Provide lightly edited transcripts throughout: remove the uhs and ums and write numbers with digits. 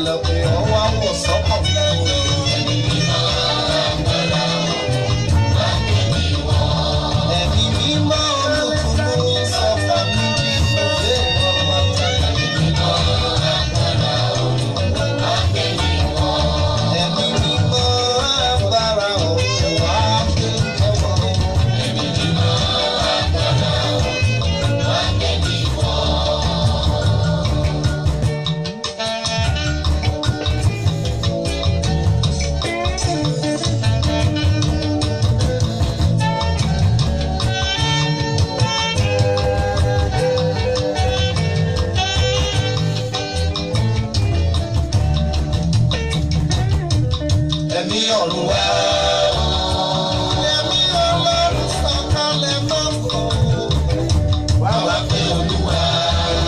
lọ́pẹ́ ọwọ́ àwọ̀ sọ́kàn mi kò rí. Ẹ̀mí mímọ́ olùtùnú sọ fún mi bí mo gbé ọmọ tàbí mímọ́ agbára olùwà. Ẹ̀mí mímọ́ agbára olùwà gbé jọ̀wọ́. Ẹ̀mí mímọ́ agbára olùwà gbé mi wọ̀. Ẹ̀mí ọ̀run wá. Ẹ̀mí Ọlọ́run sọ̀kalẹ̀ máa ń bọ̀. Wá wá pé Olúwa.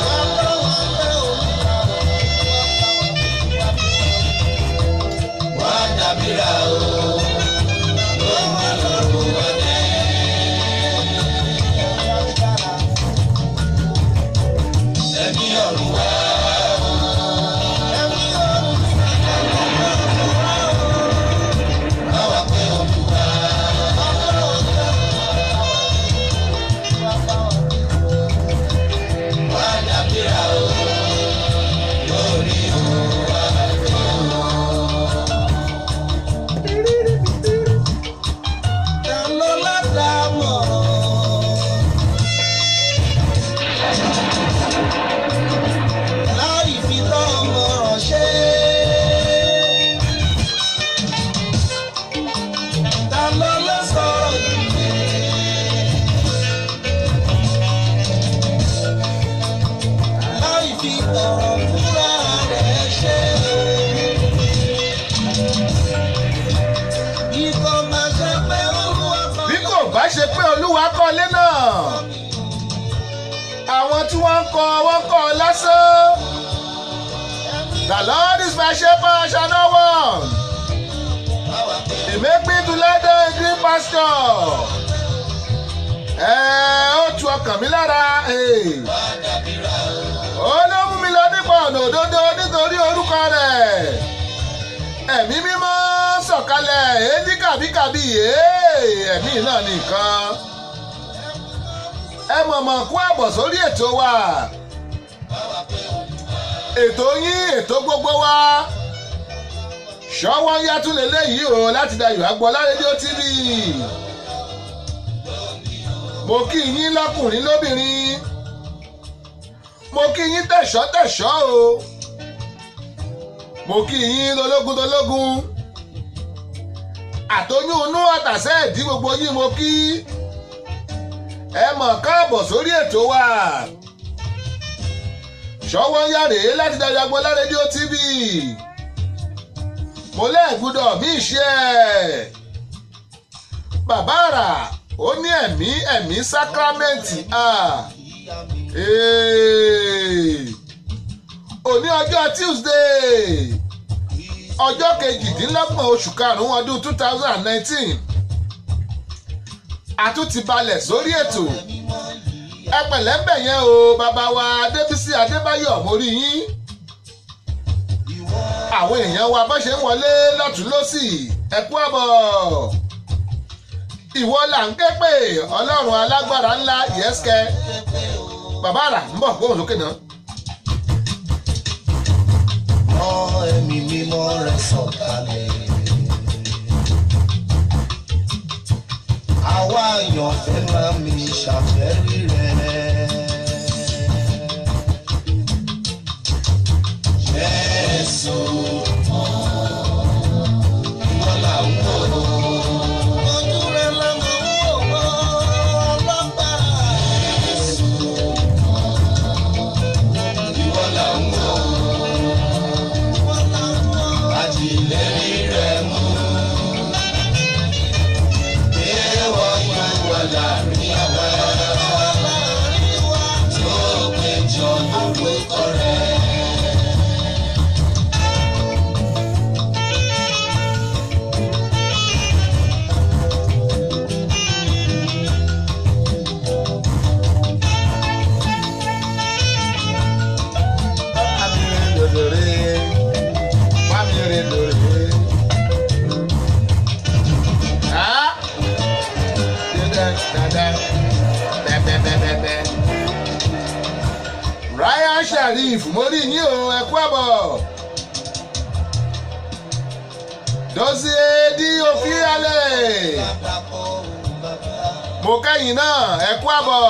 Wá bá wá pé Olúwa. Wá dàbíra o. Lóhùn Ọlọ́run wá dé. Ẹ̀mí ọ̀run wá. Ẹ̀mí ọ̀run sọ̀kalẹ̀ máa ń bọ̀. Wá wá pé Olúwa. Wá dàbíra o. Lórí Olúwa tó lọ. Ta ló ládàámọ̀ràn? Láì fi tọ́ ọmọràn ṣe. Ta ló lè sọ̀rọ̀ ìwé? Láì fi tọ̀rọ̀ fúnra rẹ̀ ṣe. Bí kò bá ṣe pé Olúwa kọ́. bí kò bá ṣe pé Olúwa kọ́ ilé náà àwọn tí wọ́n ń kọ́ lásán. The Lord is my shepherd, I shall not want. He make me to lie down in green pasture. Ó tu ọkàn mi lára. Ó ló mú mi lọ nípa ọ̀nà òdodo nítorí orúkọ rẹ̀. Ẹ̀mí mímọ́ sọ̀kalẹ̀ èdè kàbíkàbí ẹ̀mí náà nìkan. Ẹ mọ̀mọ̀ kú àbọ̀ sórí ètò wa. Ètò yín ètò gbogbo wa. Ṣọ́wọ́ ń yàtú lélẹ́yìí o láti Dayọ̀ Agboola rédíò TV. Mo kí yín lọ́kùnrin lóbìnrin. Mo kí yín tẹ̀ṣọ́ o. Mo kí yín lológun. Àtọyún inú àtàsẹ́ ìdí gbogbo yín mo kí. Ẹ mọ̀ káàbọ̀ sórí ètò wa. Ṣọ́wọ́ ń yàrá láti Dayọ̀ Agboola rédíò TV. Mo lẹ́ẹ̀gbúdọ̀ bí iṣẹ́ ẹ̀. Bàbá àrà ó ní ẹ̀mí sákrámẹ́ǹtì. Òní ọjọ́ Tuesday ọjọ́ 28 oṣù karùn-ún ọdún 2019 a tún ti balẹ̀ sórí ètò. Ẹ pẹ̀lẹ́ ń bẹ̀ yẹn o bàbá wa Adébísí Adébáyọ̀ mo rí yín. Àwọn èèyàn wa bá ṣe ń wọlé lọ́tún lọ́sì ẹ kú àbọ̀. Ìwọ là ń ké pè Ọlọ́run alágbára ńlá yẹ́sìkẹ́. Bàbá àrà ń bọ̀ gbóhùn sókè náà. Ẹ̀mí mímọ́ rẹ̀ sọ̀kalẹ̀. Àwa àyànfẹ́ máa mi ṣàfẹ́rí rẹ̀. Jésù ìwọ là ń wò. Ojú rẹ̀ la máa ń wò ọlọ́gbà. Jésù ìwọ là ń wò. Àtìlẹ́rí rẹ̀ mú. Èèwọ̀ yóò wà láàrin àwa. bẹ́ẹ̀bẹ́ẹ̀bẹ́ẹ̀bẹ́. Ryan Sharif mo rí yín o ẹ kú àbọ̀. Dozie di òfin alẹ́. Mo kẹ́yìn náà ẹ kú àbọ̀.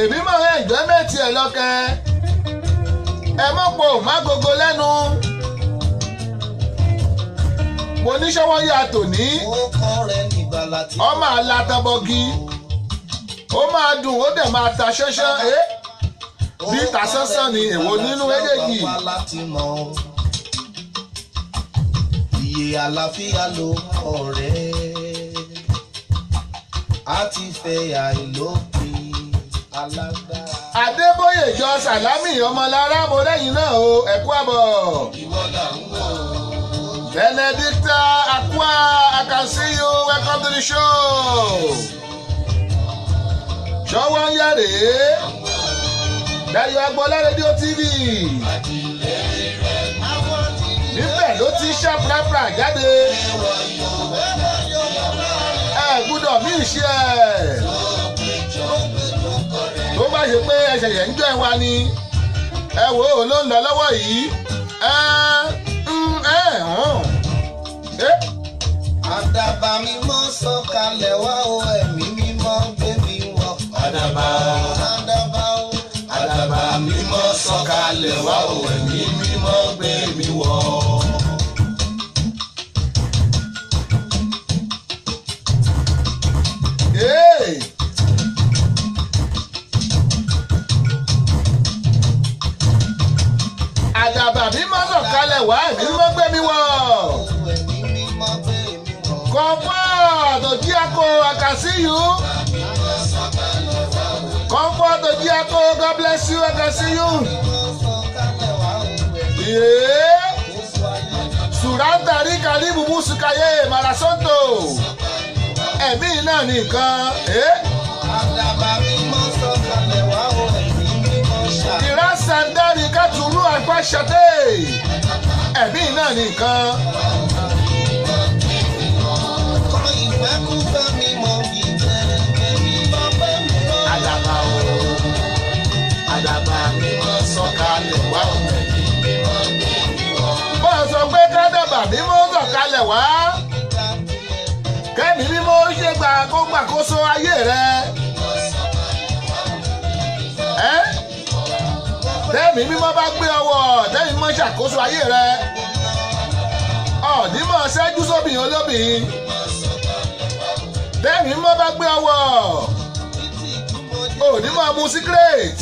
Èmi máa ń ẹ̀gbẹ́ mẹ́tì ẹ̀ lọ́kẹ́ ẹ mọ̀ pò má gogo lẹ́nu mo ní sọ́wọ́ yà tòní ọmọ alátabọ́gí ó máa dùn ó dẹ̀ máa ta ṣánṣán bí ta sánsán ni èwo nínú méjèèjì. Iye àlàáfíà ló ọ̀rẹ́ á ti fẹ́ àìlópin. Adébóyè jọ Sàlámì ọmọlára mo lẹ́yìn náà o ẹ kú àbọ̀. Benedicta Akwa, I can see you, welcome to the show. Ṣọwọ́ ń yàrá Dayo Agboola Radio TV. Níbẹ̀ ló ti ṣá prapra jáde. Ẹ gbúdọ̀ mí ṣe ẹ̀. Tó bá ṣe pé ẹsẹ̀ yẹn ń jọ ẹ̀ wá ni ẹ wò ó ló ń lọ lọ́wọ́ yìí Àdàbà mímọ́ sọ̀kalẹ̀ wá o ẹ̀mí mímọ́ gbé mi wọ̀. Àdàbà mímọ́ sọ̀kalẹ̀ wá o ẹ̀mí mímọ́ gbé mi wọ̀. Àdàbà mímọ́ sọ̀kalẹ̀ wá ẹ̀mí mímọ́ gbé mi wọ̀. Comfort Ojiako, I can see you. Comfort Ojiako, God bless you, I can see you. Yeah. Surantari Karibu Musukaye Marasonto. Ẹ̀mí náà nìkan. Ìrásàndárì Kàtúrú Àgbàṣàdé. Ẹ̀mí náà nìkan. Àdàbà o, àdàbà mímọ́ sọ̀kalẹ̀ wá o ẹ̀mí mímọ́ gbé mi wọ̀. Bó o sọ pé kádàbà mímọ́ sọ̀kalẹ̀ wá. Kẹ́mi mímọ́ ṣe kó gbàkóso ayé rẹ. Tẹ́mi mímọ́ bá gbé ọwọ́ tẹ́mi mímọ́ ṣàkóso ayé rẹ. Ọ̀dìmọ̀ ṣẹ́jú sóbìnrin olóbìnrin. Tẹ́mi mímọ́ bá gbé ọwọ́ onímọ̀ mu secret.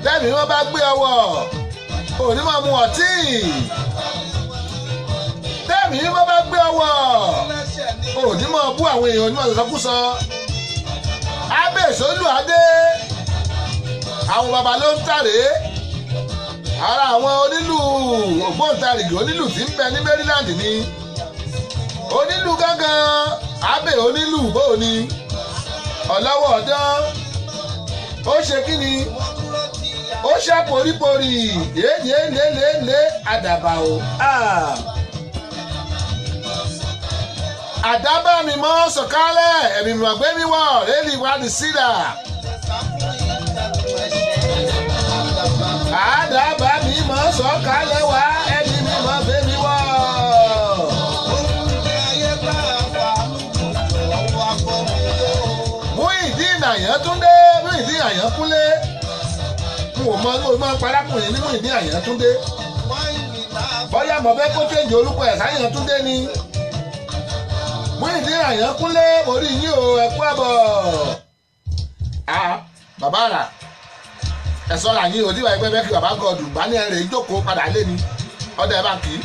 Tẹ́mi mímọ́ bá gbé ọwọ́ onímọ̀ mu ọtí. Tẹ́mi mímọ́ bá gbé ọwọ́ onímọ̀ bú àwọn èèyàn onímọ̀ sọ̀sọ́kúsọ. Abẹ́sọ́lù adé àwọn baba ló ń tàré ara àwọn onílù ògbóǹtarìgì onílù tí ń bẹ ní Maryland ni onílù gángan abẹ́ onílù bóò ni ọlọ́wọ́ ọ̀dán ó ṣe kí ni ó ṣá poríporí lélelélé àdàbà o. Àdàbà mi mọ́ sọ̀kálẹ̀ ẹ̀mí mọ̀ gbé mi wọ̀ lẹ́lí ìwádìí sídà. Àdàbà mi mọ́ sọ̀kálẹ̀ wá ẹ̀mí mi mọ̀ gbé mi wọ̀. Muyideen Àyàntúndé Muyideen Àyànkúnlé n ò mọ parákùnrin ní Muyideen Àyàntúndé bóyá mo fẹ́ kó tẹ̀jọ́ orúkọ ẹ̀ sáyàntúndé ni. Muyideen Àyànkúnlé mo rí yín o ẹ kú àbọ̀. Bàbá àrà ẹ sọ́ra yín o tí wàá gbẹ́ bẹ́ẹ̀ kí bàbá gọ̀ọ̀dù bá ní ẹ̀rẹ̀ ìjókòó padà lé ni ọ̀dọ̀ ẹ̀ bá kì í.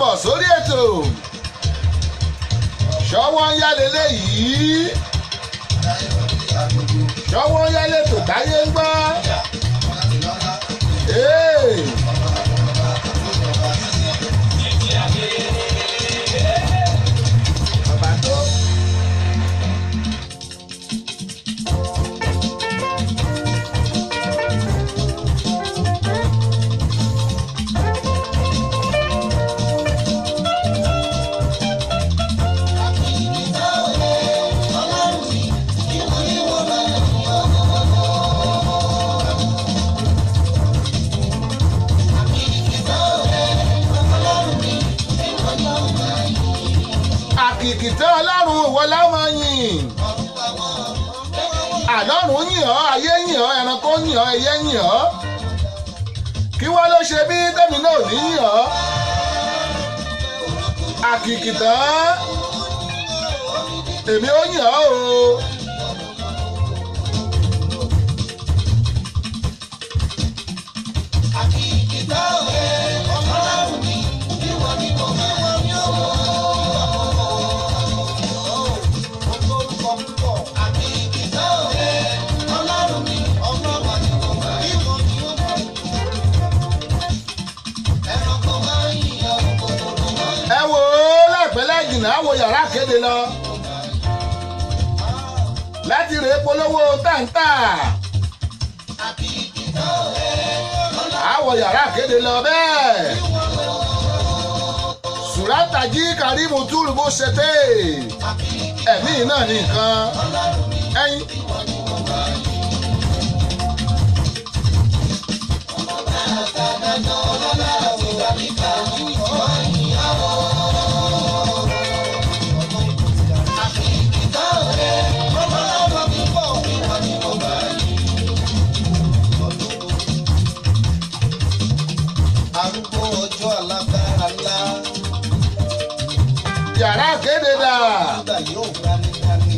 káàbọ̀ sórí ètò ṣọwọ́ ń yálé léyìí ṣọwọ́ ń yálé tó táyé ń gbọ́. Àkìkìtẹ́ ọlọ́run ìwọ la máa yìn. Àlọ́run yìn ọ́, ayé yìn ọ́, ẹranko yìn ọ́, ẹyẹ yìn ọ́. Kí wọ́n ló ṣe bí tèmi náà ò ní yìn ọ́. Àkìkìtẹ́ èmi ó yìn ọ́ o. Àwọ̀ yàrá kéde lọ láti rèé polówó táǹtà. Àwọ̀ yàrá kéde lọ bẹ́ẹ̀. Sùrátàjí Kàrímù túrù bó ṣe tè ẹ̀mí náà ní nǹkan ẹ̀yìn. Arúgbó ọjọ́ alágbára ńlá. Yàrá kéde dà. Nígbà yóò gbanígbaní.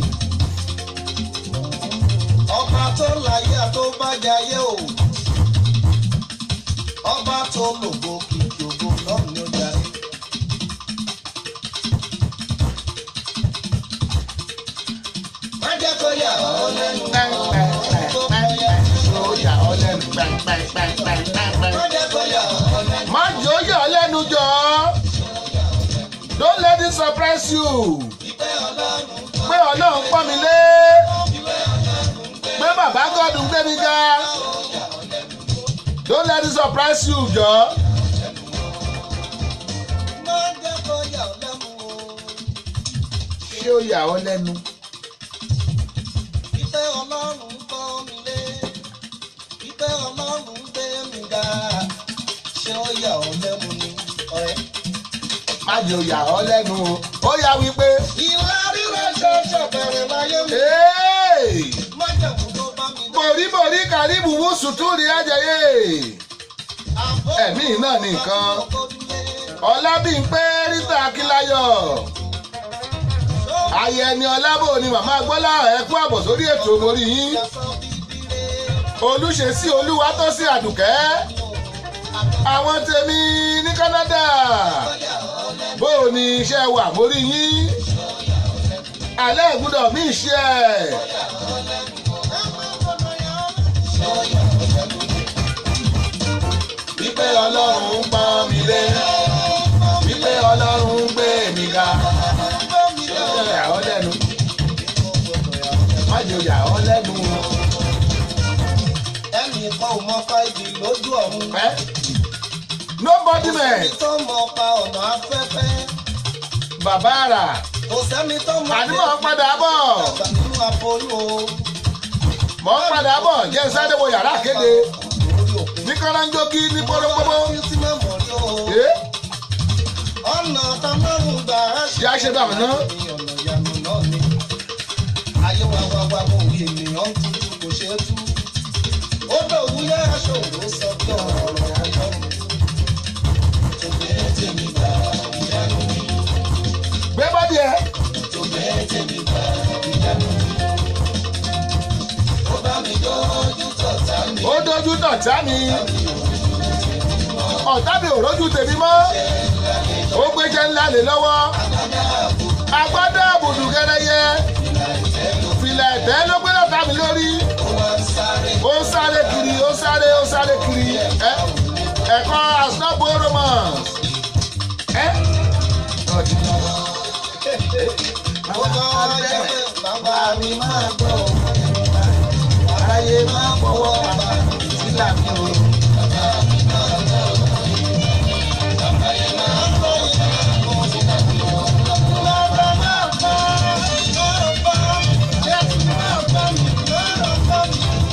Ọba tó láyé tó bá jayé o. Ọba tó lògo kìkì ògo lọ́run ló darí. Má jẹ́ kó yà ọ́ lẹ́nu. Yà ọ́ lẹ́nu pẹ́ńpẹ́ńpẹ́ńpẹ́ńpẹ́. Má jẹ́ kó yà ọ́ lẹ́nu. Má jò yà ọ́ lẹ́nu jọ. Don't let it surprise you. Pé Ọlọ́run pọ́n mi lé. Pé bàbá God ń gbé mi ga. Don't let it surprise you jọ. Má jẹ́ kó yà ọ́ lẹ́nu o. Ṣé ó yà ọ́ lẹ́nu? Ìfẹ́ Ọlọ́run pọ́n mi lé. Ìfẹ́ Ọlọ́run gbé mi ga. Ṣé ó yà ọ́ lẹ́nu ni ọ̀rẹ́? Má jò yà ọ́ lẹ́nu o. Ó yà wípé. Ìwà rírẹ̀ ṣẹ̀ṣẹ̀ bẹ̀rẹ̀ láyé mi. Má jẹ̀mú tó bá mi dé. Borí Kàrímù wú sùtúrì ajẹyẹ. Ẹ̀mí náà ní nǹkan. Ọlábímpé Rita Akíláyọ̀. Ayẹni Ọlábò ni màmá Gbọ́lá ẹ̀kú àbọ̀ sórí ètò mórí yín. Olúṣesí Olúwatósìn Àdùkẹ́. Àwọn tèmi ní Canada. Bó o ní iṣẹ́ wà mórí yín. Alẹ́ ìgbúdọ̀ mí iṣẹ́ ẹ̀. Wípé Ọlọ́run ń pọ́n mi lé. Wípé Ọlọ́run ń gbé mi ga. Ṣé ó yà ọ́ lẹ́nu? Má jò yà ọ́ lẹ́nu. Ẹnì kan ò mọ fáìlì lójú ọ̀run. Nobody man. Kò sẹ́ni tó mọ pa ọ̀nà afẹ́fẹ́. Bàbá àrà. Kò sẹ́ni tó mọ Àní mò ń padà bọ̀. àgbà nínú aboyún o. Mò ń padà bọ̀ jẹ́ sáré wo yàrá kéde. Lórí òkun. Ní kọ́ńdókì ní pọ́npọ́npọ́. Tí máa mọ̀ rí o. Ọ̀nà tamárùn gbà á ṣe. Ṣé a ṣe bá wọn náà? Ọ̀nà ìyanu náà ni. Ayé wa mo ènìyàn tuntun kò ṣe é tú. Ó dòwú yá aṣọ òwò sọ pé ọ̀rọ̀ Ọlọ́run. Tó bẹ́ẹ̀ tèmi gbà ìyanu mi. Gbé bọ́dì ẹ̀. Tó bẹ́ẹ̀ tèmi gbà ìyanu mi. Ó bá mi dójú tọ̀tá mi. Ó dójú tọ̀tá mi. Ọ̀tá mi ò rójú tèmi mọ́. ó gbéjẹ́ ńlá lé lọ́wọ́ agbádá àbùdù gẹ́rẹ́yẹ fìlà ẹ̀tẹ́ ló gbé lọ́ta mi lórí ó sáré kiri ó sáré kiri ẹ̀kọ́ àsọ́gbó romance bàbá mi máa gbọ́ aráyé máa fọwọ́ bàbá sílà mi o.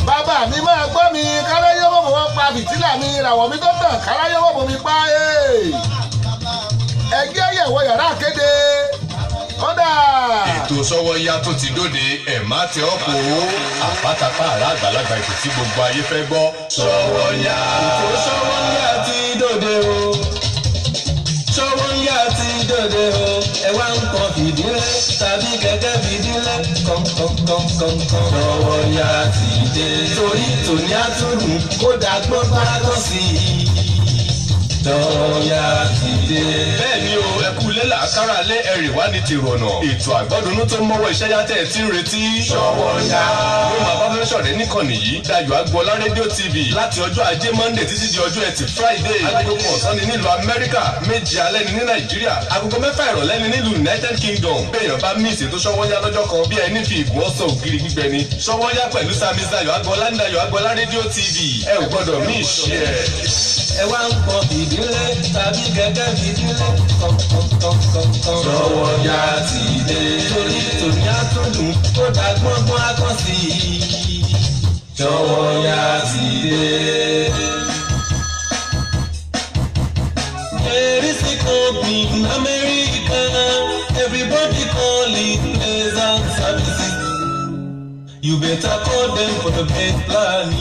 bàbá mi máa gbọ́ mi káráyé mọ̀ mọ́ pa fìtílà mi ìràwọ̀ mi tó tàn káráyé mọ̀ mọ́ mi pa ẹgbẹ́ yẹ̀wò yàrá kéde kódà. ètò Sọ́wọ́nyá tó ti dóde ẹ̀ má tẹ ọ́ kó àpátápá àrà àgbàlagbà ètò tí gbogbo ayé fẹ́ gbọ́. Sọ́wọ́nyá. ètò Sọ́wọ́nyá ti dóde o. Sọ́wọ́nyá ti dóde o. ẹ wá ń kàn fìdílé tàbí gẹ́gẹ́ fìdílé kọ̀ǹkọ̀ǹkọ̀ǹkọ̀ǹ. Sọ́wọ́nyá ti dé. torí tòní àtúrù kódà gbọ́n bá tọ́ sí i. Sọ́wọ́nyá ti dé. bẹ́ẹ̀ni o ẹkú lélà kára lé ẹrì wá ní tìrọ̀nà ètò àgbọ́dúnú tó mọ́wọ́ iṣẹ́ yá tẹ̀ ẹ̀ tí ń retí. Sọ́wọ́nyá. ló máa bá fẹ́ sọ̀rẹ́ níkànnì yìí Dayọ̀ Agboola rédíò TV láti ọjọ́ ajé Monday títí di ọjọ́ ẹtì Friday agogo kan ọ̀sán ni nílùú Amẹ́ríkà 7 alẹ́ ni ní Nàìjíríà agogo 6 ìrọ̀lẹ́ ni nílùú United Kingdom. béèyàn bá mísì ètò Sọ́wọ́nyá lọ́jọ́ kan bí ẹni fi ìgùn ọ̀sán ògiri gbígbẹ ni. Sọ́wọ́nyá pẹ̀lú Sami Dayọ̀ Agboola ní Dayọ̀ Agboola rédíò TV ẹ ò gbọ́dọ̀ mí ìṣe ẹ̀. ẹ wá ń kàn fìdílé tàbí gẹ́gẹ́ fìdílé kọ̀ǹkọ̀ǹkọ̀ǹ. Sọ́wọ́nyá ti dé. torí tòní àtúndùn kódà gbọ́ngbọ́n á kàn sí i. Sọ́wọ́nyá ti dé. Erisi company in America, everybody call it Pleasant Services. You better call them for the best plan.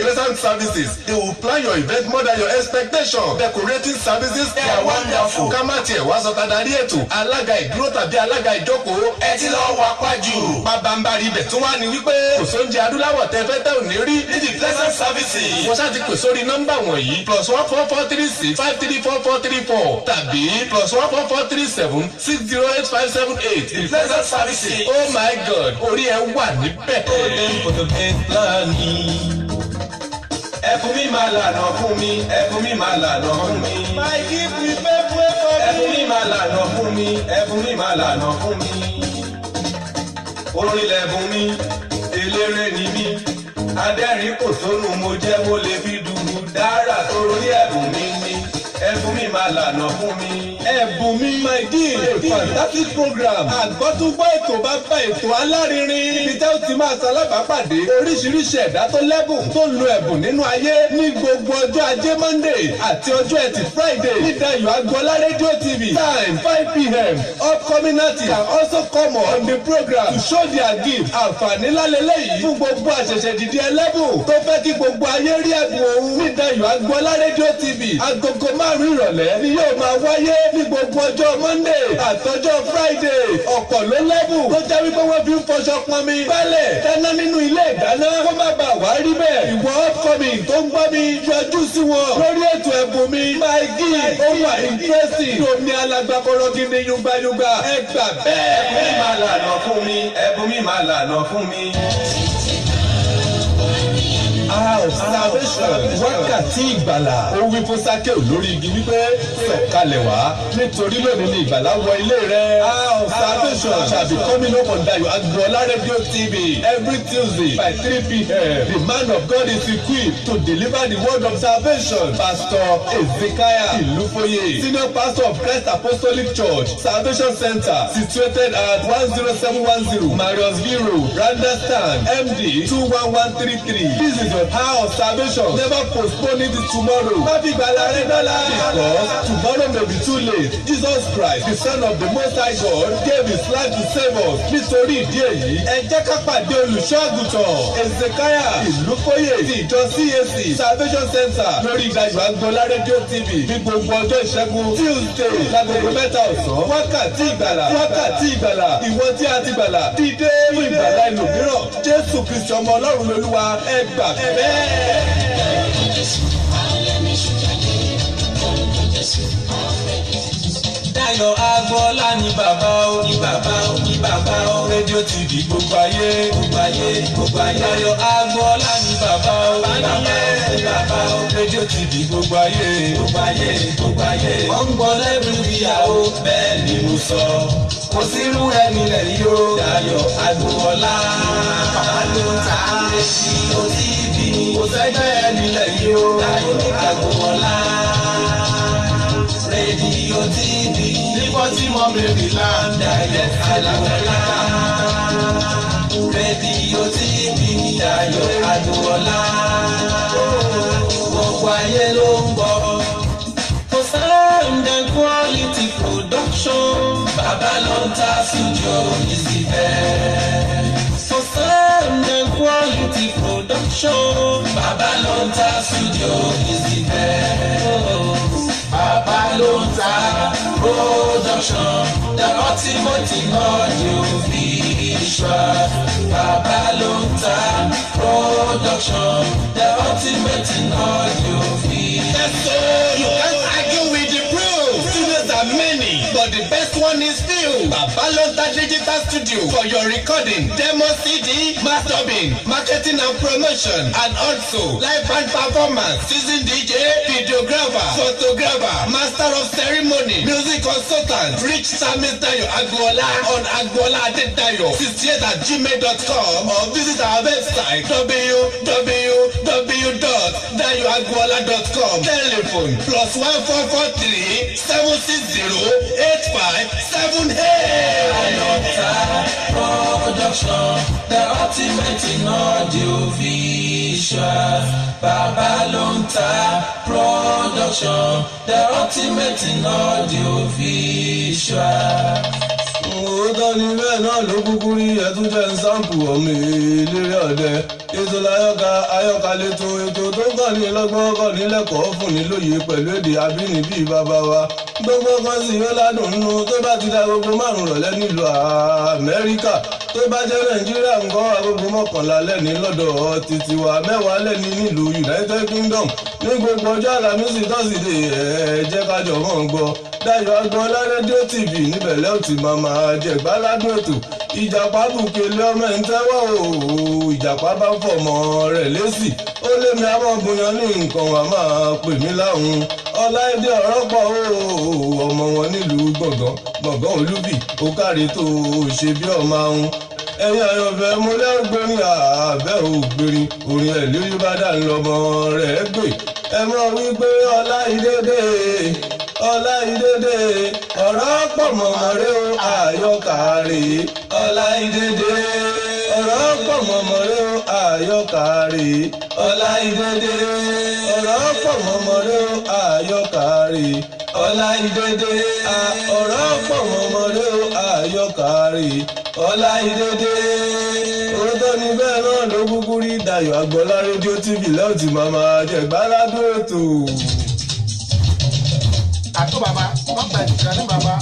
Pleasant Services, they will plan your event more than your expectation. Decorating services, they are wonderful. Ká má tiẹ̀ wá sọ tadarí ètò, alága ìdúró tàbí alága ìjókòó, ẹ ti lọ wá pàjù. Bàbáǹbarì ibẹ̀ tún wá ní wípé kò sóúnjẹ adúláwọ̀ tẹ fẹ́ tẹ́ ò ní rí ní the Pleasant Services. Wọ́n ṣáà ti pè sórí nọ́mbà wọ̀nyí +14436 5344434 tàbí +14437 60858. The Pleasant Services. Oh my God, orí ẹ wà níbẹ̀. Call them for the best plan. Ẹ fún mi máa lànà fún mi, ẹ fún mi máa lànà fún mi. My gift we pay for Ẹ fún mi máa lànà fún mi, ẹ fún mi máa lànà fún mi. Orin lẹ̀bùn mi, eléré ni mí. Adẹ́rìn kò sónú mo jẹ́ mo lè fi dùrù dára torí ẹ̀bùn mi ni. Ẹ fún mi máa lànà fún mi. Ẹ̀bùn mi my deal fantastic program àgbọ́túgbọ́ ètò bá bá ètò alárinrin ibi tẹ́ ó ti máa ṣalábàápàdé oríṣiríṣi ẹ̀dá tó lẹ́bùn tó lo ẹ̀bùn nínú ayé ní gbogbo ọjọ́ ajé Monday àti ọjọ́ ẹtì Friday ní Dayọ̀ Agboola rédíò TV time 5 p.m. upcoming artists can also come on the program to show their gift àǹfààní lálẹ́lẹ́ yìí fún gbogbo àṣẹ̀ṣẹ̀ dìde ẹlẹ́bùn tó fẹ́ kí gbogbo ayé rí ẹ̀bùn òun ní Dayọ̀ Agboola rédíò TV agogo 5 ìrọ̀lẹ́ ni yóò máa wáyé ní gbogbo ọjọ́ Monday àtọjọ́ Friday ọ̀pọ̀ ló lẹ́bùn tó jẹ́ wípé wọ́n fi ń fọṣọ pọnmi gbálẹ̀ dáná nínú ilé ìdáná kó má bàa wá rí bẹ́ẹ̀ ìwọ upcoming tó ń gbọ́ mi yọjú sí wọn lórí ètò ẹ̀bùn mi my gift ó wà interesting omi alágbàkọ̀rọ̀ gidi yungbayungba ẹ gbà bẹ́ẹ̀. Ẹ̀bùn mi máa lànà fún mi, ẹ̀bùn mi máa lànà fún mi. Salvation wákàtí ìgbàlà ó wí fún Sákèù lórí igi wípé sọ̀kalẹ̀ wá nítorí lónìí ni ìgbàlà wọ ilé rẹ̀. Salvation shall be coming up on Dayọ̀ Agboola Radio TV every Tuesday by 3 p.m. The man of God is equipped to deliver the word of salvation. Pastor Ezekiah Ilufoye, Senior Pastor of Christ Apostolic Church, Salvation Center, situated at 10710 Marionsville Road, Randa Stand, MD 21133. This is your hour of salvation. Never postpone it to tomorrow. Happy Balare Dollar. Because tomorrow may be too late. Jesus Christ, the Son of the Most High God, gave his life to save us. Nítorí ìdí èyí, ẹ jẹ́ ká pàdé olùṣọ́-àgùntàn Ezekiah Ilufoye ti ìjọ CAC Salvation Center lórí Dayọ̀ Agboola Radio TV ní gbogbo ọjọ́ ìṣẹ́gun Tuesday lágogo 3 ọ̀sán. Wákàtí ìgbàlà, wákàtí ìgbàlà, ìwọ tí a ti gbàlà, dìde fún ìgbàlà ẹlòmíràn. Jésù Kristi ọmọ Ọlọ́run lolúwa ẹ gbà bẹ́ẹ̀. Dayọ̀ Agboola ni bàbá o, ní bàbá o, ní bàbá o. Rédíò TV gbogbo ayé, gbogbo ayé, gbogbo ayé. Dayọ̀ Agboola ni bàbá o, ní bàbá o, ní bàbá o. Rédíò TV gbogbo ayé, gbogbo ayé, gbogbo ayé. Wọ́n ń gbọ́ lẹ́rù ìyàwó, bẹ́ẹ̀ ni mo sọ. Kò sírú ẹni lẹ̀ yìí o. Dayọ̀ Agboola ló ń ta Rédíò TV. Kò sẹ́gbẹ́ ẹni lẹ̀ yìí o. Dayọ̀ Agboola Rédíò TV. Nígbà tí mo bèrè land. Dayọ̀ Agboola Rédíò TV. Dayọ̀ Agboola gbogbo ayé ló ń gbọ́. For sound and quality production, Babalonta Studio is the best. For sound and quality production, Babalonta Studio is the best. Babalonta Production, the ultimate in audio visual. Babalonta Production, the ultimate in audio visual. Yes, sir. You can't argue with the proof. Studios are many, but the best one is few. Babalonta Digital Studio for your recording, demo CD, mastering, marketing and promotion, and also live band performance, seasoned DJ, videographer, photographer, master of ceremony, music consultant. Reach Samis Dayo Agboola on agbooladedayo68@gmail.com or visit our website www.dayoagboola.com. Telephone +1443 760 8578. Babalonta Production, the ultimate in audio visual. Babalonta Production, the ultimate in audio visual. Òótọ́ ni bẹ́ẹ̀ náà ló kúkú rí ẹtún jẹ́ ń sáǹpù ọmọ eléré ọ̀dẹ. Ètò ayọ́ka lẹ́tọ̀ ètò tó kàn ní lọ́gbọ́n kàn ní lẹ́kọ̀ọ́ fún ní lóye pẹ̀lú èdè abínibí bàbá wa. Gbogbo kan sì yóò ládùn nínú tó bá ti da gbogbo márùn rọ̀lẹ́ nílùú Amẹ́ríkà. Tó bá jẹ́ Nàìjíríà nǹkan agogo 11 lẹ́ni lọ́dọ̀ títí wa 10 lẹ́ni nílùú United Kingdom. Ní gbogbo ọjọ́ Àlàmísì tọ́sídẹ̀ẹ́ ẹ jẹ́ ká jọ mọ́ ń gbọ́. Dayọ̀ Agboola Rédíò TV níbẹ̀ lẹ́yìn tí màmá jẹ̀gbáládùn ètò. Ìjàpá bùkélé ọmọ ẹ̀ ń tẹ́wọ́ o. Ìjàpá bá ń fọmọ rẹ̀ lésì. Ó lé mi àwọn bóyan ní nǹkan wà máa pè mí láhùn. Ọláìdé ọ̀rọ̀ pọ̀ o. Ọmọ wọn nílùú gbọ̀ngàn olúbì. Ó kárí tó ṣe bí ọmọ ahun. Ẹ̀yin àyànfẹ́ mo lẹ́gbẹ̀rin àbẹ́ ògbèrin. Orin ẹ̀ lórí bá dà ń lọ́mọ rẹ̀ gbè. Ẹ mọ̀ wípé Ọláìdé ọ̀rọ̀ pọ̀ mọ̀mọ́ rẹ o àyọkà rè. Ọláìdé ọ̀rọ̀ pọ̀ mọ̀mọ́ rẹ o àyọkà rè. Ọláìdé ọ̀rọ̀ pọ̀ mọ̀mọ́ rẹ o àyọkà rè. Ọláìdé ọ̀rọ̀ pọ̀ mọ̀mọ́ rẹ o àyọkà rè. Ọláìdé òótọ́ ni bẹ́ẹ̀ náà ló kúkú rí Dayọ̀ Agboola Rédíò TV lẹ́yìn tí màmá jẹ̀gbáládùn ètò. Àtó bàbá, wọ́n gba ìdìkan ní bàbá.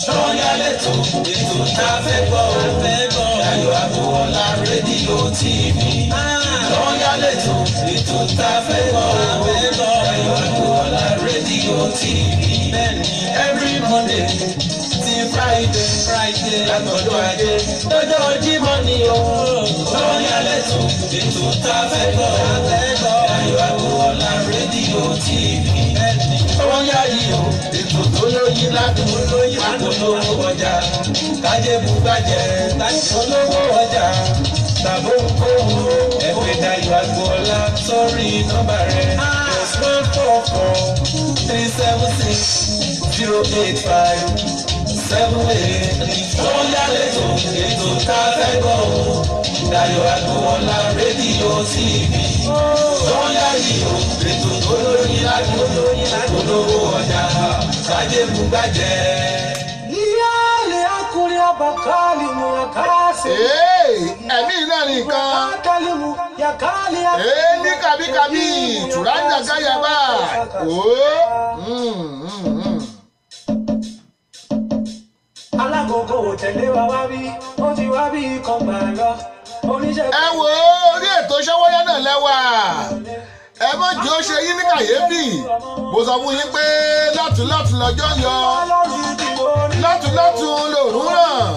Sọ́yà lẹ́tọ̀ ètò tá a fẹ́ gbọ́ o. Dayọ̀ Agboola Rédíò TV. Sọ́yà lẹ́tọ̀ ètò tá a fẹ́ gbọ́ o. Dayọ̀ Agboola Rédíò TV. Every Monday ti Friday látọjọ́ Ajé lọ́jọ́ Jímọ̀ ni o. Sọ́yà lẹ́tọ̀ ètò tá a fẹ́ gbọ́ o. Dayọ̀ Agboola Rédíò TV. Sọ́yà yìí o ètò tó lóyin ládùn olówó ọjà kájébù bàjẹ́ olówó ọjà tàbó kóhùn ẹgbẹ́ Dayọ̀ Agboola sórí nọ́mbà rẹ̀ +144-376-085-78. Sọ́yà lẹ́tọ̀ ètò tá a fẹ́ gbọ́ o. Dayọ̀ Agboola Rédíò TV. Sọ́yà yìí o ètò tó lóyin ládùn olówó ọjà kájébù bàjẹ́. Yale akuri abakali mu yakase. Ẹ̀mí náà nìkan. Akali mu yakali. Ní kàbíkàbí tùránjà gáyàbá. Alákòókò tẹ̀lé wa wá bí, ó ti wá bí kan gbà lọ. Ẹ wo orí ètò Ṣọ́wọ́yá náà lẹ́wà. ẹ má jẹ́ ó ṣe yín ní kàyéfì mo sọ fún yín pé lọ́tùlọ́tùn lọ́jọ́ yọ lọ́tùlọ́tùn lòrùn ràn.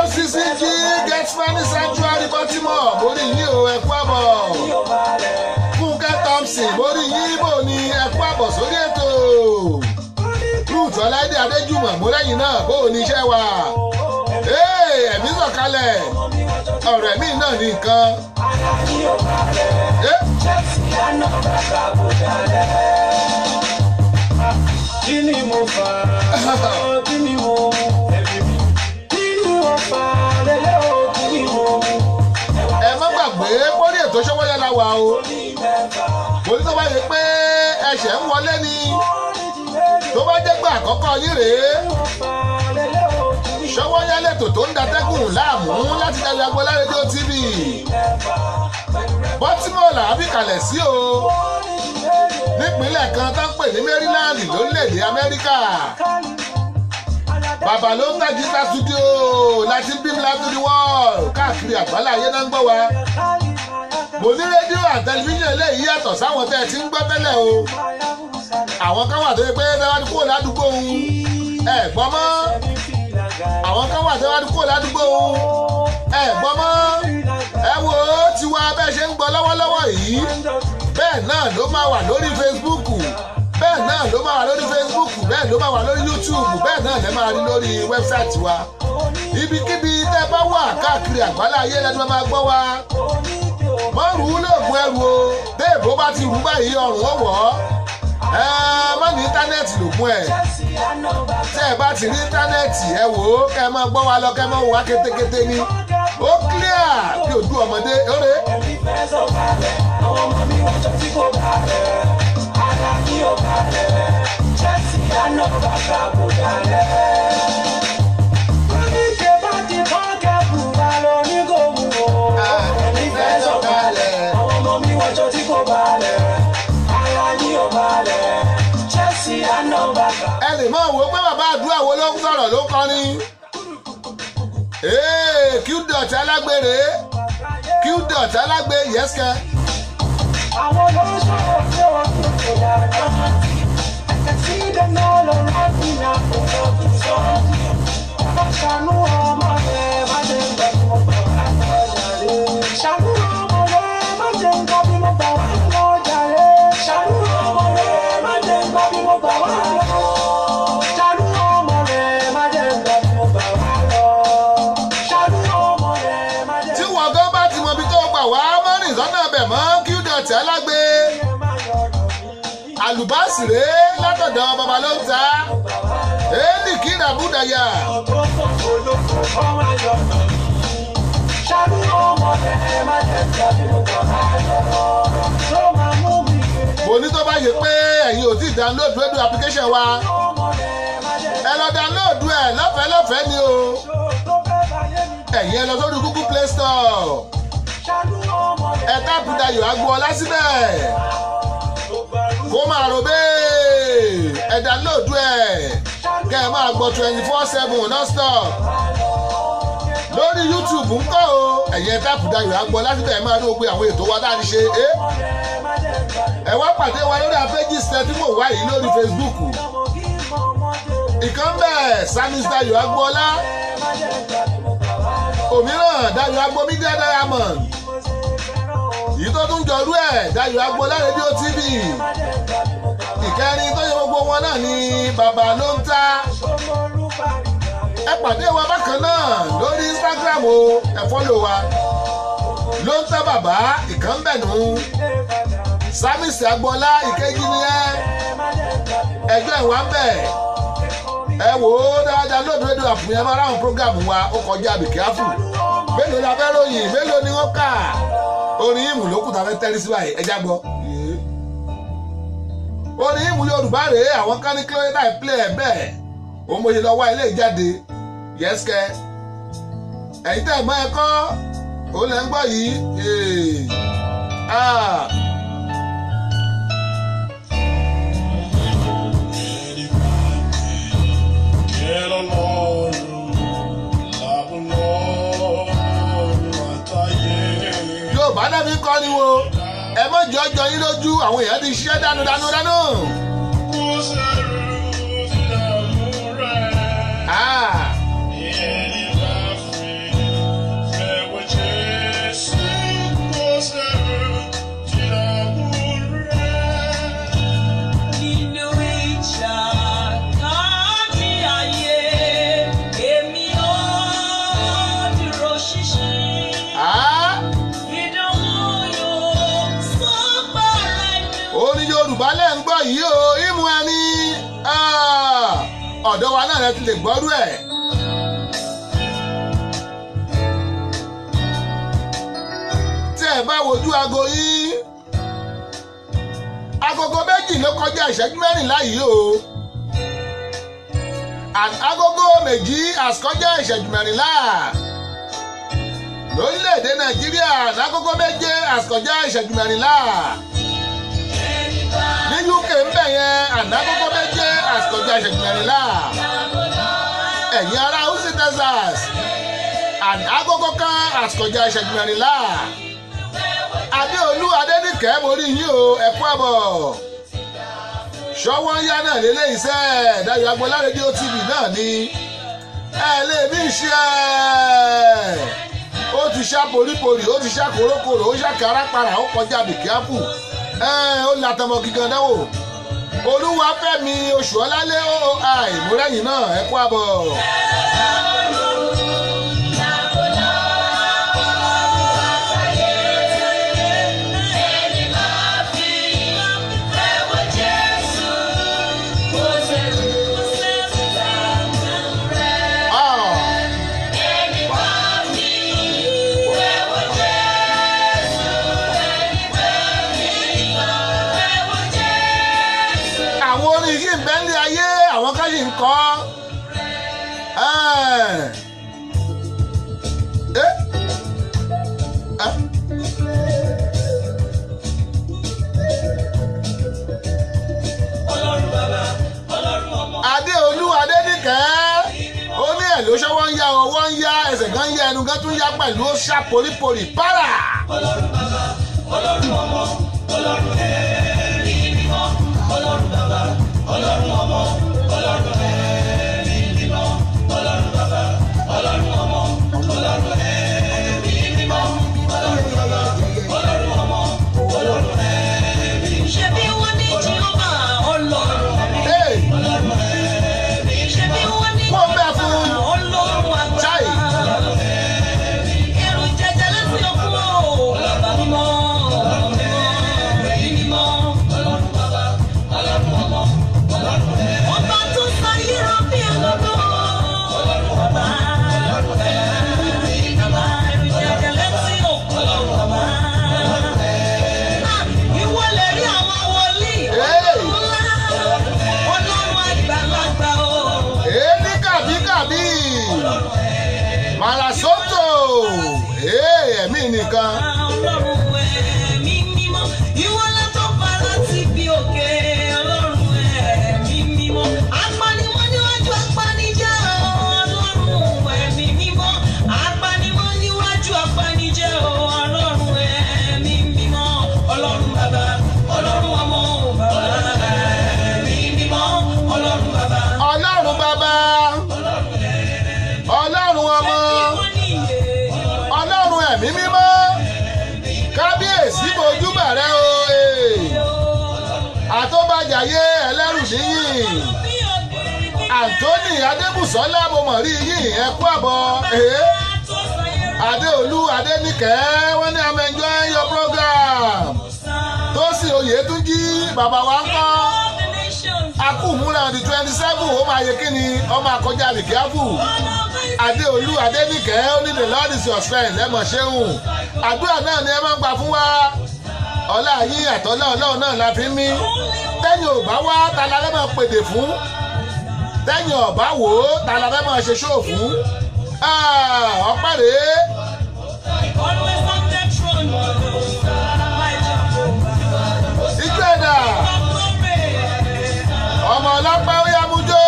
RCCG get Spanish Sanctuary Baltimore borí yín o ẹ kú àbọ̀. Fúnkẹ́ Thompson borí yín bò ní ẹ kú àbọ̀ sórí ètò. Ruth Ọláìdé Adéjùmọ̀ mọ́lẹ́yìn náà bò ní iṣẹ́ wa. Ẹ̀mí sọ̀kalẹ̀ ọ̀rẹ́ mi náà ní nǹkan. Kí ni mo fà á? Kí ni mo mú? Kí ni mo fà á? Lélẹ́ o, kí ni mo mú? Ẹ má gbàgbé bórí ètò Ṣówónyá la wà o. Mo ní tó bá yẹ pé ẹ̀ṣẹ̀ ń wọlé ni tó bá jẹ́ pé àkọ́kọ́ yín rèé. Ṣówónyá lètò tó ń datẹ́gùn láàmú láti Dayo Agboola rédíò TV. Baltimore là á fi kalẹ̀ sí o. Nípínlẹ̀ kan tó ń pè ní Maryland lórílẹ̀‐èdè Amẹ́ríkà. Bàbá ló ń tají ta studio láti beam live to the world káàkiri àgbálá ayé náà ń gbọ́ wa. Mo ní rédíò àti tẹlifíṣàn eléyìí yàtọ̀ sáwọn tẹ́ ẹ ti ń gbọ́ tẹ́lẹ̀ o. Àwọn kan wà tó yẹ pé tẹ́wájú kúrò ládùúgbò òun ẹ̀ gbọ́ mọ́. Àwọn kan wà tẹ́wájú kúrò ládùúgbò òun ẹ̀ gbọ́ mọ́. Ẹ wo tiwa bẹ́ẹ̀ ṣe ń gbọ́ lọ́wọ́lọ́wọ́ yìí bẹ́ẹ̀ náà ló máa wà lórí Facebook bẹ́ẹ̀ náà ló máa wà lórí Facebook bẹ́ẹ̀ ló máa wà lórí YouTube bẹ́ẹ̀ náà lẹ́ máa rí lórí wẹ́bsáìtì wa. Ibikíbi tẹ́ bá wà káàkiri àgbálá ayé lẹ́nu máa gbọ́ wa. Mọ́ rú lóògùn ẹrù o téèbó bá ti rú báyìí ọ̀rùn ó wọ̀ ọ́. Má ní íńtánẹ́ẹ̀tì lògùn ẹ̀. Tẹ́ ẹ bá ti rí íńtánẹ́ẹ̀tì ẹ wò ó kẹ́ ẹ máa gbọ́ wa lọ kẹ́ ẹ máa wò wá kétékété ni. Ó clear bí ojú ọmọdé óre. Àwọn ọmọ mi wọ́n jọ tí kò bá rẹ̀. Ara mi ò bá rẹ̀. Chelsea àná bàbá kò dalẹ̀. Wọ́n ní ṣe bá ti kọ́ kẹ́kù bá lọ ní gòmù o. Ẹ̀mí fẹ́ sọ̀kalẹ̀. Àwọn ọmọ mi wọ́n jọ tí kò bá rẹ̀. Ara mi ò bá rẹ̀. Chelsea àná bàbá. Ẹ lè máa wò ó pé bàbá àdúrà wo ló ń sọ̀rọ̀ ló ń kọrin. Q-Dot alágbèrè Q-Dot alágbè yẹ́sìkẹ́. Àwọn olóṣèlú tí wọ́n fi kò dára. Ẹ̀sí dáná lọ́rọ́ bí náà kò lọ kù sọ. Wọ́n ṣàánú ọmọ rẹ̀ má jẹ́ ń gbà bí mo gbà wá lọ́jàre. Ṣàánú ọmọ rẹ̀ má jẹ́ ń gbà bí mo gbà wá lọ́jàre. Ṣàánú ọmọ rẹ̀ má jẹ́ ń gbà bí mo gbà wá lọ. Ṣàánú ọmọ rẹ̀ má jẹ́ ń gbà bí mo gbà wá lọ. Ṣàánú ọmọ rẹ̀ má jẹ́. Tí wọ́n gan bá ti mọ ibi tó gbà wá mọ́rin sọ́nà bẹ̀ mọ́ Q-Dot alágbè. Àlùbásì rèé látọ̀dọ̀ bàbá ló ń ta. Èdè kí ìdàbúdàyà. Ṣàánú ọmọ rẹ̀ má jẹ́ ń gbà bí mo gbà wá lọ. Ló máa mú mi kéré. Mo ní tó bá yẹ pé ẹ̀yin ò tí ì download rédíò application wa. Ẹ lọ download ẹ̀ lọ́fẹ̀ẹ́ ni o. Ẹ̀yin ẹ lọ sórí Google Play Store. Ẹ táàpù Dayo Agboola síbẹ̀. Kó máa ro bẹ́ẹ̀. Ẹ download ẹ̀. Kẹ́ ẹ máa gbọ́ 24/7 non-stop. Lórí YouTube ń kọ́ o. Ẹ̀yin ẹ táàpù Dayo Agboola síbẹ̀ ẹ máa rí gbogbo àwọn ètò wa dáadé ṣe. Ẹ wá pàdé wa lórí pages tí mo wá yìí lórí Facebook. Ìkan bẹ́ẹ̀ Samis Dayo Agboola. Òmíràn Dayo Agbo Media Diamond. Yìí tó tún jọrú ẹ̀ Dayo Agboola rédíò TV. Ìkẹrin tó yẹ gbogbo wọn náà ni bàbá ló ń ta. Ẹ pàdé wa bákan náà lórí Instagram o ẹ fọ́lò wa. Ló ń ta bàbá ìkan bẹ̀ nù. Samis Agboola ìkejì ni ẹ. Ẹjọ́ ìwà ń bẹ̀. Ẹ wò ó dáadáa lóòdù rédíò àfihàn máa ráhùn prógrámù wa ó kọjá àbìkíáfù. Mélòó la fẹ́ ròyìn mélòó ni wọ́n kà. Orin ìmù ló kù tá a fẹ́ tẹ́rí sí báyìí ẹja gbọ́. Orin ìmù Yorùbá rèé àwọn kan ní kílódé ìpínlẹ̀ ẹ̀ bẹ́ẹ̀. Òun mo ṣe lọ wá ilé ìjáde yẹ́sìkẹ́. Ẹ̀yin tẹ̀ gbọ́n ẹ kọ́ òun lẹ́ ń gbọ́ yìí. Ọlọ́run làbúlọ́ọ̀rùn àtàyè. kọrin wo ẹ mọ̀ jọjọ yín lójú àwọn èèyàn ti ṣiṣẹ́ dánú. Yorùbá lẹ́ ń gbọ́ yìí o ìmú ẹni ọ̀dọ̀ wa náà rẹ ti lè gbọ́rú ẹ̀. tí ẹ bá wojú aago yìí agogo méjì ló kọjá ìṣẹ́jú mẹ́rìnlá yìí o agogo méjì àsìkọjá ìṣẹ́jú mẹ́rìnlá lórílẹ̀‐èdè Nàìjíríà lágogo méje àsìkọjá ìṣẹ́jú mẹ́rìnlá. ní UK ń bẹ̀ yẹn ànágógó méje àsìkọjá ìṣẹ́jú mẹ́rìnlá. ẹ̀yin ará Houston Texas ànágógó kan àsìkọjá ìṣẹ́jú mẹ́rìnlá. Adéolú Adéníkẹ́ mo rí yín o ẹ kú àbọ̀. ṣọwọ́ ń yá náà lélẹ́yìí sẹ́ Dayọ̀ Agboola rédíò TV náà ni ẹ lè mí ṣe ó ti ṣá poríporí ó ti ṣá kórókòrò ó ṣá kárápàrà ó kọjá bìkíápù ó látọmọ gígan dáwò Olúwafẹ́mi Oṣùọlálé OOI ìmúrẹ́yìn náà ẹ kú àbọ̀. Adéolú Adéníkẹ́ ó ní ẹ̀ ló ṣọwọ́ ń yá ọwọ́ ń yá ẹsẹ̀ gan ń yá ẹnu gan tún yá pẹ̀lú ó ṣá poríporí para. Ọlọ́run bàbá Ọlọ́run ọmọ Ọlọ́run ẹ̀rí mímọ́ Ọlọ́run bàbá Ọlọ́run ọmọ Ọlọ́run ẹ̀rí mímọ́ Ọlọ́run bàbá Ọlọ́run ọmọ Ọlọ́run ẹ̀rí mímọ́ Ọlọ́run bàbá Ọlọ́run ọmọ Ọlọ́run ẹ̀rí mímọ́. Ṣé bí wọ́n ní Jèhófà Ọlọ́run Malasoto ẹ̀mí nìkan. Ọlọ́run ẹ̀mí mímọ́ ìwọ látọ̀ bá láti bí òkè Ọlọ́run ẹ̀mí mímọ́ apanimọ́ níwájú apanijẹ́ Ọlọ́run ẹ̀mí mímọ́ apanimọ́ níwájú apanijẹ́ Ọlọ́run ẹ̀mí mímọ́ Ọlọ́run bàbá Ọlọ́run ọmọ bàbá ẹ̀mí mímọ́ Ọlọ́run bàbá. Ọlọ́run bàbá Ọlọ́run ọmọ Ọlọ́run ẹ̀mí mímọ́ kábíyèsí mojúbà rẹ o àtọ́bàjáyé ẹlẹ́rù níyìn Anthony Adébùsọ́lá mo mọ̀ rí yìn ẹ kú àbọ̀ Adéolú Adéníkẹ́ wọ́n ní I'm enjoying your program Tósì Oyètúnjí bàbá wa ń kọ́ akúmúra on the 27 ó máa yẹ kí ni ọmọ àkọjá bìkíáfù Adéolú Adéníkẹ́ ó ní the Lord is your strength ẹ mọ̀ ṣeun àdúrà náà ni ẹ máa ń gbà fún wa ọlá yín àtọ́lá Ọlọ́run náà la fi ń mí tẹ́yìn ò bá wá ta la fẹ́ máa pèdè fún tẹ́yìn ò bá wò ó ta la fẹ́ máa ṣe ṣóò fún ọpẹ́ rèé. ìjọ ẹ̀dá ọmọ ọlọ́pàá ó yá mú jó.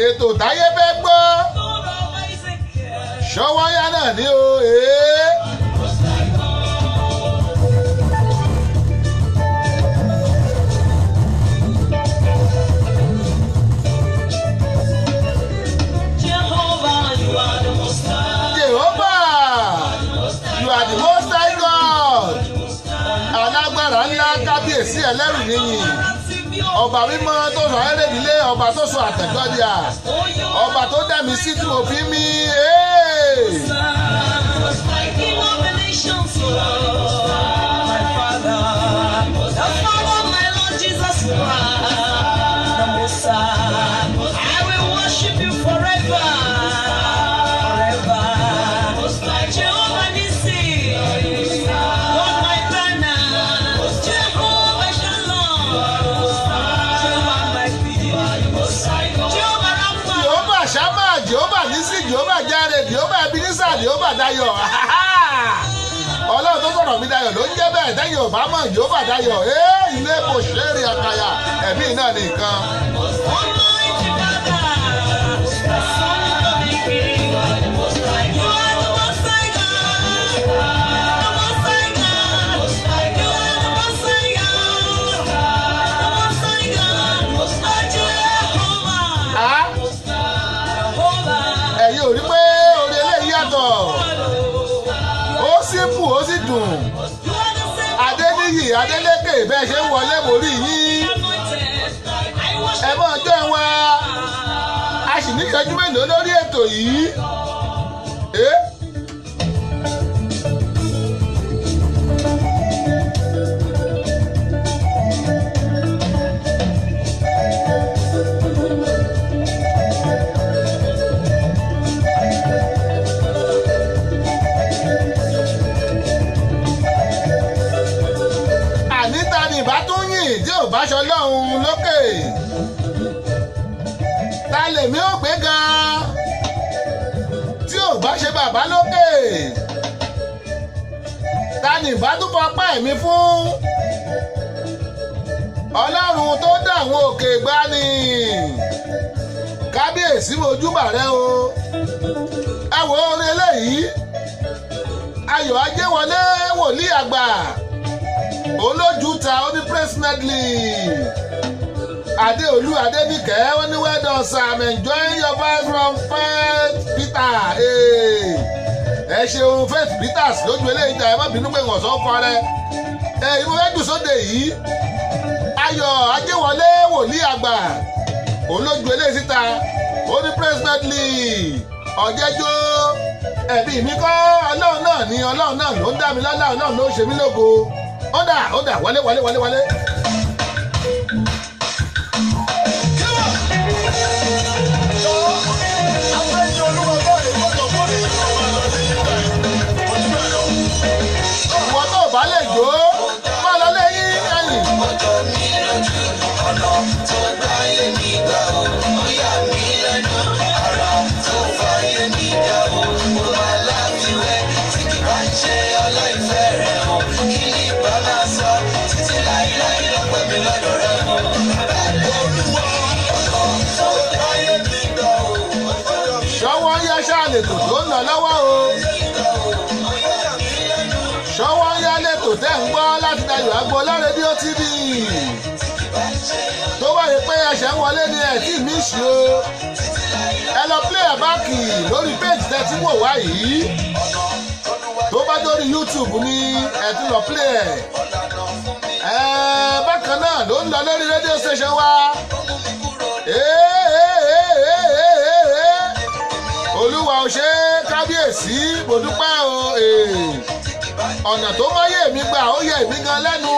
ètò táyé fẹ́ gbọ́ Ṣọ́wọ́nyá náà ní o kábíyèsí ẹlẹ́rù níyìn ọba mímọ́ tó sọ ẹlẹ́dìlé ọba tó sọ àtẹ̀gbọ́dìà ọba tó dẹ̀mí sí tí mo fi mí. Jehova jáde Jehova Ebenezer Jehova Dayọ̀ Ọlọ́run tó sọ̀rọ̀ mi dayọ̀ ló ń jẹ́ bẹ́ẹ̀ tẹ́yìn ọ̀bá mọ̀ Jehova Dayọ̀ ilé kò ṣeré àkàyà ẹ̀mí náà nìkan. Adéníyì Adélékè bẹ́ẹ̀ ṣe ń wọlé mórí yín ẹ mọ̀ ọjọ́ wa a sì ní ìṣẹ́jú mélòó lórí ètò yìí. Báṣọ lọ́hùn lókè ta lèmi ò gbé gan tí ò bá ṣe bàbá lókè ta ní ìbádúpọ̀ pa ẹ̀mí fún Ọlọ́run tó dá àwọn òkè gbani kábíyèsí mojúbà rẹ o ẹ wo orin eléyìí Ayọ̀ Ajéwọlé wòlíì àgbà olójúta oní praise medley Adéolú Adébíkẹ́ wọ́n ní well done sir I'm enjoying your voice from Faith Peter ẹ ṣeun Faith Peters lójú eléyìí jà ẹ má bínú pé wọ́n sọ kọ́ rẹ ìwé ẹ̀dùn sóde yìí Ayọ̀ Ajéwọlé wòlíì àgbà olójú eléyìí síta oní praise medley ọ̀jẹ̀jọ́ ẹ̀bí mi kọ́ Ọlọ́run náà ni Ọlọ́run náà ló ń dá mi lọ́lá Ọlọ́run ló ń ṣe mí lógo. Ọ̀dà wọlé. Ìwọ tó bá lè jó máa lọ lẹ́yìn ẹ̀yìn. Ọjọ́ mi lójú ọ̀nà tó gbáyé nígbà wo ó yà mí lẹ́nu ara tó fàyè nígbà wo mo máa láfiwẹ́ tí kì bá ń ṣe ọlá ìfẹ́ rẹ̀ hàn kí ni bàbá sọ títí láíláí lọ́pẹ́ mi lọ́dọ̀ rẹ̀ hàn. Olúwa ọ̀nà tó gbáyé nígbà wo. Ṣọ́wọ́nyá ṣàlètò tó ń lọ lọ́wọ́ o. Ṣọ́wọ́nyá lètò tẹ́ ń gbọ́ láti Dayọ̀ Agboola rédíò TV. Tó wáyé pé ẹsẹ̀ ń wọlé ní ẹ̀ tí mi ṣe o. Ẹ lọ play ẹ̀ báàkì lórí péjì tẹ́ tí wò wá yìí. Tó bá dórí YouTube ní ẹ̀ tún lọ play ẹ̀. Bákan náà ló ń lọ lórí rédíò station wa. Olúwa ò ṣe kábíyèsí mo dúpẹ́ o. Ọ̀nà tó máyé mi gbà ó yẹ èmi gan lẹ́nu.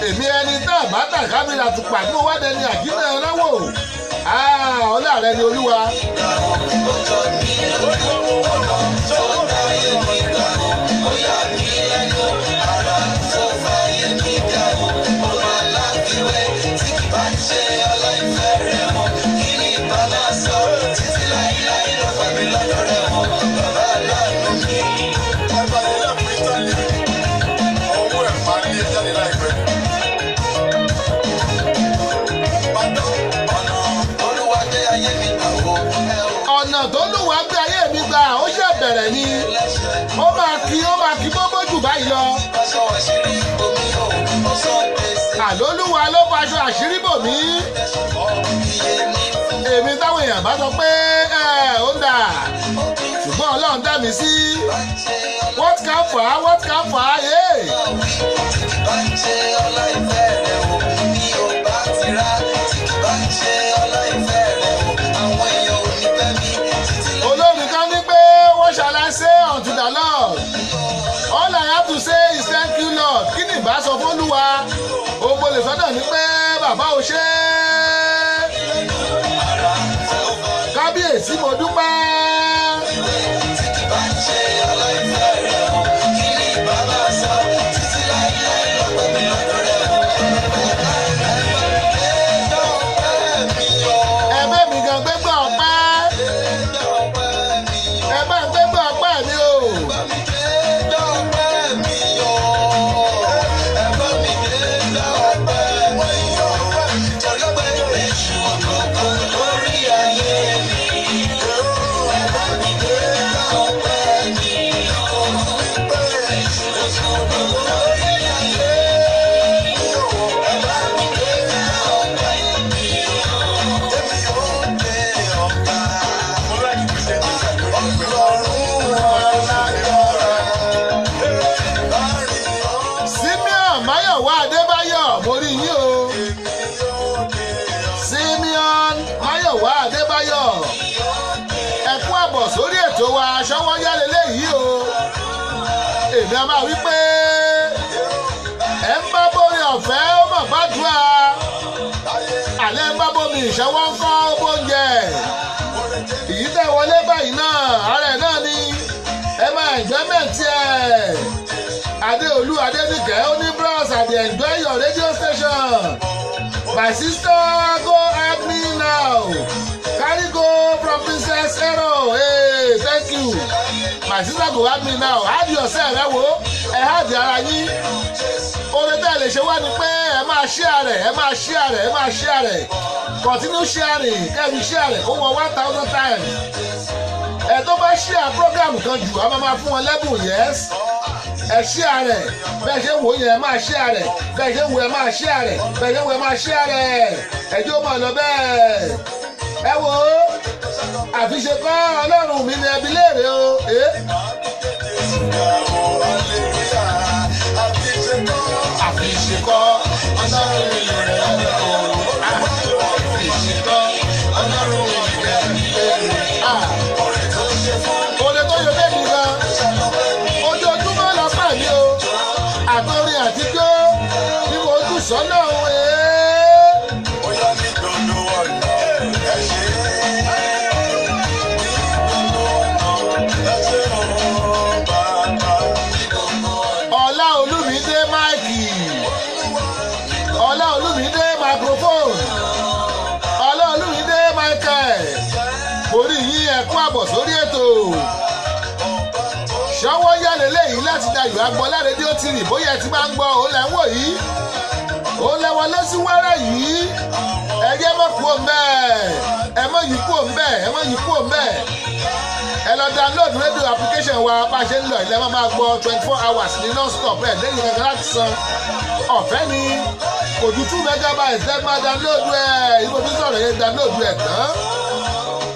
Èmi ẹni tá àbátà kámẹ́rà ti pàdé wádẹ ni àjínà ẹ̀rẹ́wò. Ọlá rẹ ni Olúwa. Olúwa dé ayé mi. ṣúgà ó ṣe bẹ̀rẹ̀ ni ó máa kí bóbó jù báyìí lọ. àlólúwa ló faṣọ àṣírí bò mí. èmi táwọn èèyàn bá sọ pé ó dà ṣùgbọ́n ọlọ́run dá mi sí. what can fà á yé. olórin kan ní pé what shall I say unto the Lord? All I have to say is thank you Lord. Kí ni ìbá sọ fÓlúwa? Ògbó lè sọ́dọ̀ ní pé bàbá ò ṣe é. Kábíyèsí mo dúpẹ́. Ẹ̀bẹ̀ mi gan gbégbá ọpẹ́. Ẹ̀bẹ̀ ń gbégbá ọpẹ́ mi o. Sórí ètò wa ṣọwọ́ yálé léyìí o. Èmi a máa wí pé ẹ ń bá bórí ọ̀fẹ́ ó mọ̀ gbàdúrà. Àlẹ́ ń bá bómi ìṣẹ́wọ́ ń kọ́ bóúnjẹ. Èyí tẹ̀ wọlé báyìí náà ààrẹ náà ni ẹ máa enjoyment ẹ̀. Adéolú Adénìkẹ́ ó ní bros I dey enjoy your radio station. My sister go help me now. Carry go from Princess Ero. Hey, thank you. My sister go help me now. Hide yourself, ẹ wo. Ẹ hide ara yín. Orin tẹ́ lè ṣe wá ni pé ẹ máa share rẹ̀, ẹ máa share rẹ̀, ẹ máa share rẹ̀. Continue sharing, kẹ́mi share rẹ̀ kó wọ 1000 times. Ẹ tó bá share program kan jù, a máa fún wọn lẹ́bùn, yes. Ẹ share rẹ̀, bẹ́ẹ̀ ṣe wò yẹn ẹ máa share rẹ̀, bẹ́ẹ̀ ṣe wò ẹ máa share rẹ̀, bẹ́ẹ̀ ṣe wò ẹ máa share rẹ̀. Ẹjọ́ máa lọ bẹ́ẹ̀. Ẹ wo àfiṣe kọ́ ọlọ́run mi ní ẹbí léèrè o. àfiṣe kọ́ ọlọ́run mi ní ẹbí léèrè o. àfiṣe kọ́ ọlọ́run mi ní ẹbí léèrè. Oore tó yọ bẹ́ẹ̀ nìkan ojoojúmọ́ lọ́pàá mi o. àtọ́rin àtijọ́ ni mo tún sọ́nà òun. Sórí ètò ṣọwọ́ yálé léyìí láti Dayọ̀ Agbọ́lá rédíò tìrì bóyá ẹ ti máa ń gbọ́ òun lẹ́ ń wò yìí òun lẹ́ wọlé sí wẹ́rẹ́ yìí ẹ jẹ́ mọ́ kú òun bẹ́ẹ̀ ẹ mọ́ yìí kú òun bẹ́ẹ̀ ẹ mọ́ yìí kú òun bẹ́ẹ̀ ẹ lọ download radio application wa bá a ṣe ń lọ ilẹ̀ máa gbọ́ 24 hours ní non-stop ẹ̀ lẹ́yìn kankan láti san ọ̀fẹ́ ni kò ju 2 megabytes lẹ́ẹ̀ máa download ẹ̀ ibo tí sọ̀rọ̀ yẹn download ẹ̀ tán.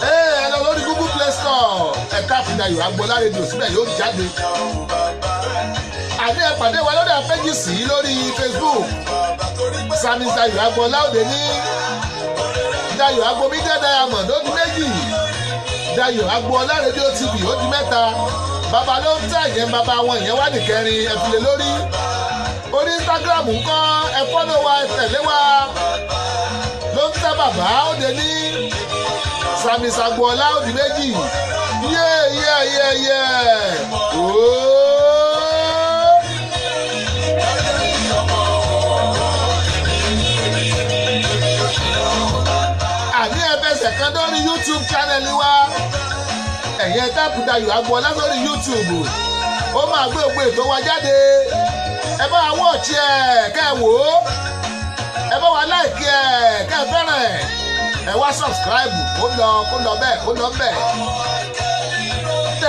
Ẹ lọ lórí Google Play Store ẹ̀ka Dayọ̀ Agbọ́lá rédíò síbẹ̀ yóò jáde. Àní ẹ pàdé wa lórí àpéjìsì lórí Facebook Sami Dayọ̀ Agbọ́lá òde ní Dayọ̀ Agbo Media Diamond ó di 2 Dayọ̀ Agbọ́lá rédíò TV ó di 3 bàbá ló ń tẹ̀ yẹn bàbá wọn ìyẹn wá nìkẹrin ẹ fi lè lórí orí Instagram ńkọ́ ẹ fọ́lọ̀ wa ẹ tẹ̀lé wa ló ń tẹ́ bàbá òde ní Sami Agbọ́lá ó di 2 yé àní ẹ̀fẹsẹ̀ kan lórí YouTube channel wa ẹ̀yẹ táàpù Dayọ̀ Agbọ́lá lórí YouTube ó máa gbé ògbé ètò wa jáde ẹ bá wa wọ́ọ̀chì ẹ̀ kẹ́ ẹ wò ó ẹ bá wa láìkì ẹ̀ kẹ́ ẹ fẹ́ràn ẹ̀ ẹ wá subscribe kó lọ bẹ́ẹ̀.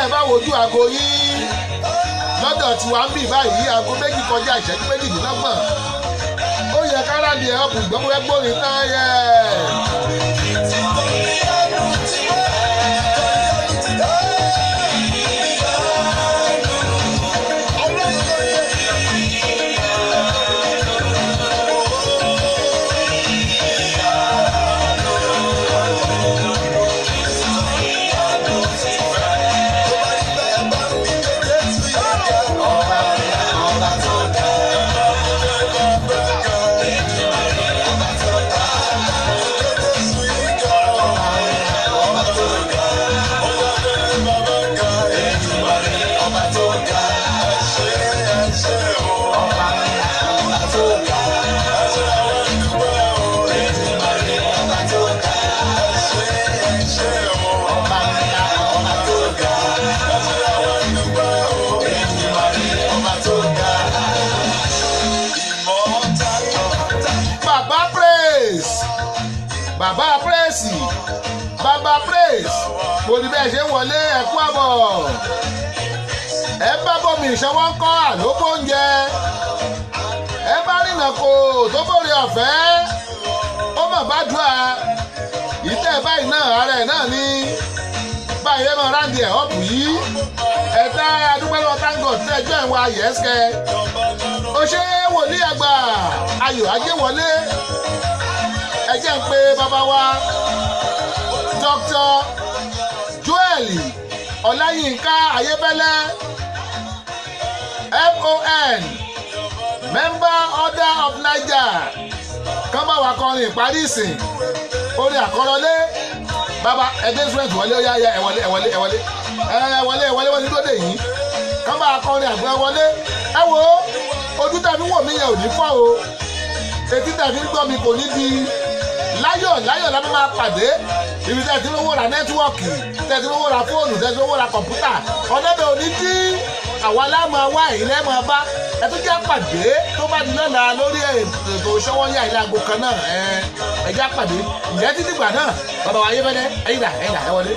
tẹ́ ẹ bá wojú aago yín lọ́dọ̀ tí wàá ń bì báyìí aago 2 kọjá ìṣẹ́jú 28 ó yẹ káràdì ẹ̀ ọ̀pù ìgbọ́mọ̀gbọ́rin tán yẹ. bàbá praise bàbá praise mo ní bẹ́ẹ̀ ṣe ń wọlé ẹ̀kú àbọ̀ ẹ bá bọ́mi ìṣẹ́wọ́n kọ́ àlókò oúnjẹ ẹ bá rìnà kò tó bòrè ọ̀fẹ́ ó mọ̀ bá dùn à ìtẹ́ báyìí náà ara ẹ̀ náà ní báyìí ẹ máa ráńdì ẹ̀ ọ̀pù yìí ẹ̀ta adúpẹ́lọ́ táǹgọ̀ tí ẹjọ́ ẹ̀ wá yẹ́sẹ̀ ó ṣe wòlíì àgbà ayọ̀ ajé wọlé ẹ jẹ́ ń pe bàbá wa Dr. Joel Ọláyínká Ayébẹ́lẹ́ MON Member Order of Niger kán bá wa kọrin ìparí ìsìn orin àkọrọlé bàbá ẹgbẹ́ instrument wọlé ó yá ẹ wọlé wọ́n ti tó dé yìí kán bá wa kọrin àgbẹ̀ wọlé ẹ wo ojú tàbí wò mí yẹn ò ní fọ́ o etí tàbí ń gbọ́ mi kò ní di láyọ̀ la máa pàdé ibi tẹ́ ti lówó ra nẹ́tíwọ́ọ̀kì tẹ́ ti lówó ra fóònù tẹ́ ti lówó ra kọ̀ǹpútà ọ̀dọ́bẹ̀ òní tí àwa láàmú wá ilé máa bá ẹ tó jẹ́ pàdé tó bá di lọ́la lórí ètò Sówónyá ilé aago kan náà ẹ jẹ́ pàdé ǹjẹ́ títí gbà náà bàbá wa Ayébẹ́lẹ́ ẹ̀yìn dà ẹ wọlé.